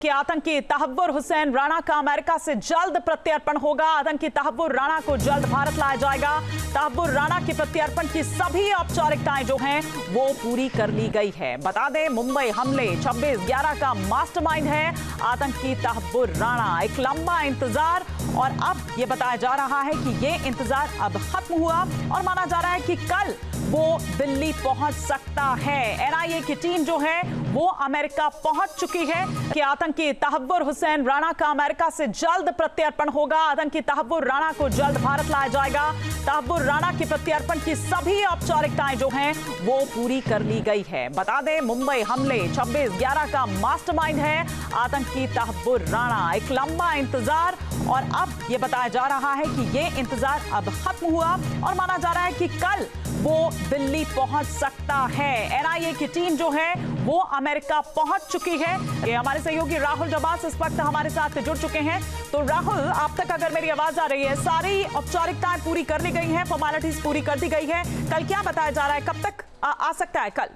कि आतंकी तहव्वुर हुसैन राणा का अमेरिका से जल्द प्रत्यर्पण होगा। आतंकी तहव्वुर राणा को जल्द भारत लाया जाएगा। तहव्वुर राणा के प्रत्यर्पण की सभी औपचारिकताएं जो हैं वो पूरी कर ली गई है। बता दें, मुंबई हमले 26/11 का मास्टरमाइंड है आतंकी तहव्वुर राणा। एक लंबा इंतजार और अब ये बताया जा रहा है कि ये इंतजार अब खत्म हुआ और माना जा रहा है कि कल वो दिल्ली पहुंच सकता है। एनआईए की टीम जो है वो अमेरिका पहुंच चुकी है कि आतंकी तहव्वुर हुसैन राणा का अमेरिका से जल्द प्रत्यर्पण होगा। आतंकी तहव्वुर राणा को जल्द भारत लाया जाएगा। तहव्वुर राणा के प्रत्यर्पण की सभी औपचारिकताएं जो हैं वो पूरी कर ली गई है। बता दें, मुंबई हमले 26/11 का मास्टरमाइंड है आतंकी तहव्वुर राणा। एक लंबा इंतजार और अब ये बताया जा रहा है कि ये इंतजार अब खत्म हुआ और माना जा रहा है कि कल वो दिल्ली पहुंच सकता है। एनआईए की टीम जो है वो अमेरिका पहुंच चुकी है। ये हमारे सहयोगी राहुल डबास इस वक्त हमारे साथ जुड़ चुके हैं। तो राहुल, आप तक अगर मेरी आवाज आ रही है, सारी औपचारिकताएं पूरी कर ली गई हैं, फॉर्मेलिटीज पूरी कर दी गई है। कल क्या बताया जा रहा है, कब तक आ सकता है कल?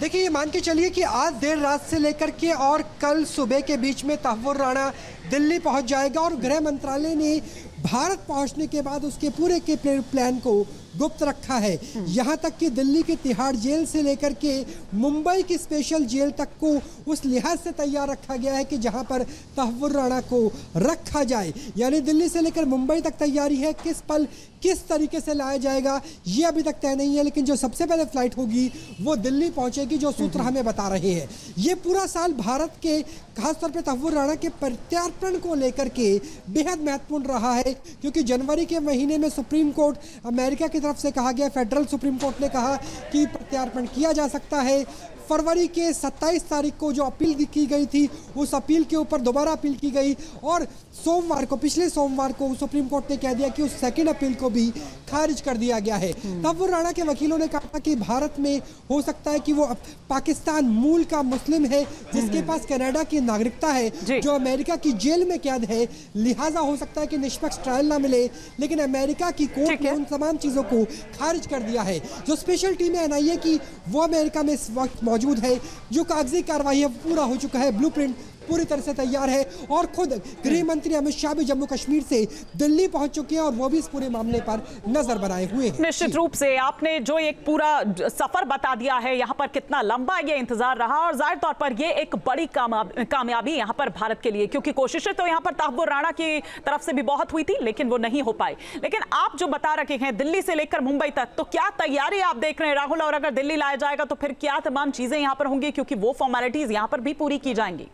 देखिए, ये मान के चलिए कि आज देर रात से लेकर के और कल सुबह के बीच में तहव्वुर राणा दिल्ली पहुंच जाएगा और गृह मंत्रालय ने भारत पहुंचने के बाद उसके पूरे के प्लान को गुप्त रखा है। यहाँ तक कि दिल्ली की तिहाड़ जेल से लेकर के मुंबई की स्पेशल जेल तक को उस लिहाज से तैयार रखा गया है कि जहाँ पर तहव्वुर राणा को रखा जाए। यानी दिल्ली से लेकर मुंबई तक तैयारी है। किस पल किस तरीके से लाया जाएगा ये अभी तक तय नहीं है, लेकिन जो सबसे पहले फ्लाइट होगी वो दिल्ली पहुंचेगी, जो सूत्र हमें बता रहे हैं। ये पूरा साल भारत के खासतौर पे तहव्वुर राणा के प्रत्यार्पण को लेकर के बेहद महत्वपूर्ण रहा है, क्योंकि जनवरी के महीने में सुप्रीम कोर्ट अमेरिका की तरफ से कहा गया, फेडरल सुप्रीम कोर्ट ने कहा कि प्रत्यार्पण किया जा सकता है। फरवरी के 27 तारीख को जो अपील की गई थी उस अपील के ऊपर दोबारा अपील की गई और सोमवार को, पिछले सोमवार को सुप्रीम कोर्ट ने कह दिया कि उस सेकंड अपील को भी खारिज कर दिया गया है। तहव्वुर राणा के वकीलों ने कहा कि भारत में हो सकता है कि वो पाकिस्तान मूल का मुस्लिम है जिसके पास कनाडा की नागरिकता है, जो अमेरिका की जेल में कैद है, लिहाजा हो सकता है कि निष्पक्ष ट्रायल ना मिले। लेकिन अमेरिका की कोर्ट ने उन तमाम चीजों को खारिज कर दिया है। जो स्पेशल टीम है एनआईए की वो अमेरिका में इस वक्त मौजूद है। जो कागजी कार्रवाई है पूरा हो चुका है, ब्लूप्रिंट पूरी तरह से तैयार है और खुद गृह मंत्री अमित शाह भी जम्मू कश्मीर से दिल्ली पहुंच चुके हैं और वो भी इस पूरे मामले पर नजर बनाए हुए हैं। निश्चित रूप से आपने जो एक पूरा सफर बता दिया है, यहाँ पर कितना लंबा ये इंतजार रहा और जाहिर तौर पर ये एक बड़ी कामयाबी यहाँ पर भारत के लिए, क्योंकि कोशिशें तो यहाँ पर तहव्वुर राणा की तरफ से भी बहुत हुई थी लेकिन वो नहीं हो पाई। लेकिन आप जो बता रखे हैं दिल्ली से लेकर मुंबई तक, तो क्या तैयारी आप देख रहे हैं राहुल? और अगर दिल्ली लाया जाएगा तो फिर क्या तमाम चीजें यहाँ पर होंगी, क्योंकि वो फॉर्मेलिटीज यहाँ पर भी पूरी की जाएंगी?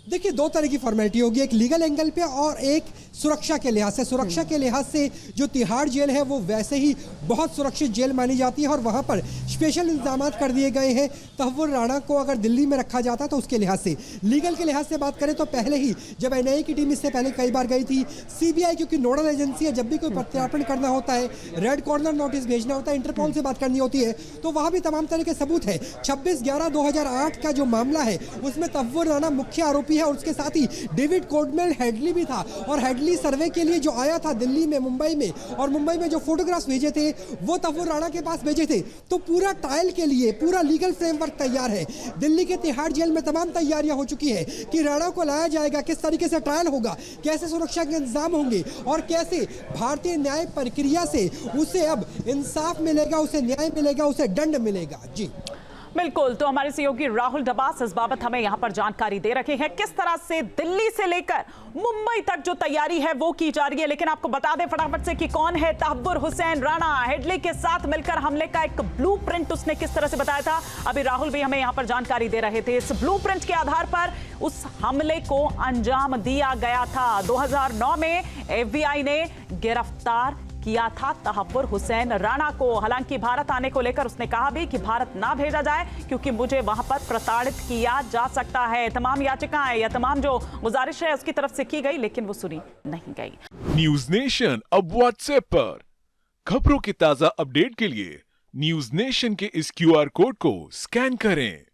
देखिए, दो तरह की फॉर्मेलिटी होगी, एक लीगल एंगल पे और एक सुरक्षा के लिहाज से। सुरक्षा के लिहाज से जो तिहाड़ जेल है वो वैसे ही बहुत सुरक्षित जेल मानी जाती है और वहाँ पर स्पेशल इंतजाम कर दिए गए हैं तहव्वुर राणा को अगर दिल्ली में रखा जाता तो उसके लिहाज से। लीगल के लिहाज से बात करें तो पहले ही जब एनआईए की टीम इससे पहले कई बार गई थी, सीबीआई क्योंकि नोडल एजेंसी है, जब भी कोई प्रत्यार्पण करना होता है, रेड कॉर्नर नोटिस भेजना होता है, इंटरपोल से बात करनी होती है, तो वहाँ भी तमाम तरह के सबूत है। 26/11/2008 का जो मामला है उसमें तहव्वुर राणा मुख्य आरोपी है और उसके साथ ही डेविड कोडमेल हेडली भी था। और हेडली सर्वे के लिए जो आया था दिल्ली में, मुंबई में, और मुंबई में जो फोटोग्राफ्स भेजे थे वो तहव्वुर राणा के पास भेजे थे। तो पूरा ट्रायल के लिए पूरा लीगल फ्रेमवर्क तैयार है। दिल्ली के तिहाड़ जेल में तमाम तैयारियां हो चुकी है कि राणा को लाया जाएगा, किस तरीके से ट्रायल होगा, कैसे सुरक्षा के इंतजाम होंगे और कैसे भारतीय न्याय प्रक्रिया से उसे अब इंसाफ मिलेगा, उसे न्याय मिलेगा, उसे दंड मिलेगा। जी बिल्कुल, तो हमारे सहयोगी राहुल डबास इस बाबत हमें यहां पर जानकारी दे रखे हैं किस तरह से दिल्ली से लेकर मुंबई तक जो तैयारी है वो की जा रही है। लेकिन आपको बता दें फटाफट से कि कौन है तहव्वुर हुसैन राणा। हेडली के साथ मिलकर हमले का एक ब्लूप्रिंट उसने किस तरह से बताया था, अभी राहुल भी हमें यहां पर जानकारी दे रहे थे। इस ब्लूप्रिंट के आधार पर उस हमले को अंजाम दिया गया था। 2009 में एफबीआई ने गिरफ्तार किया था तहव्वुर हुसैन राणा को। हालांकि भारत आने को लेकर उसने कहा भी कि भारत ना भेजा जाए क्योंकि मुझे वहां पर प्रताड़ित किया जा सकता है। तमाम याचिकाएं या तमाम जो गुजारिश है उसकी तरफ से की गई लेकिन वो सुनी नहीं गई। न्यूज नेशन अब व्हाट्सएप पर खबरों की ताजा अपडेट के लिए न्यूज नेशन के इस क्यूआर कोड को स्कैन करें।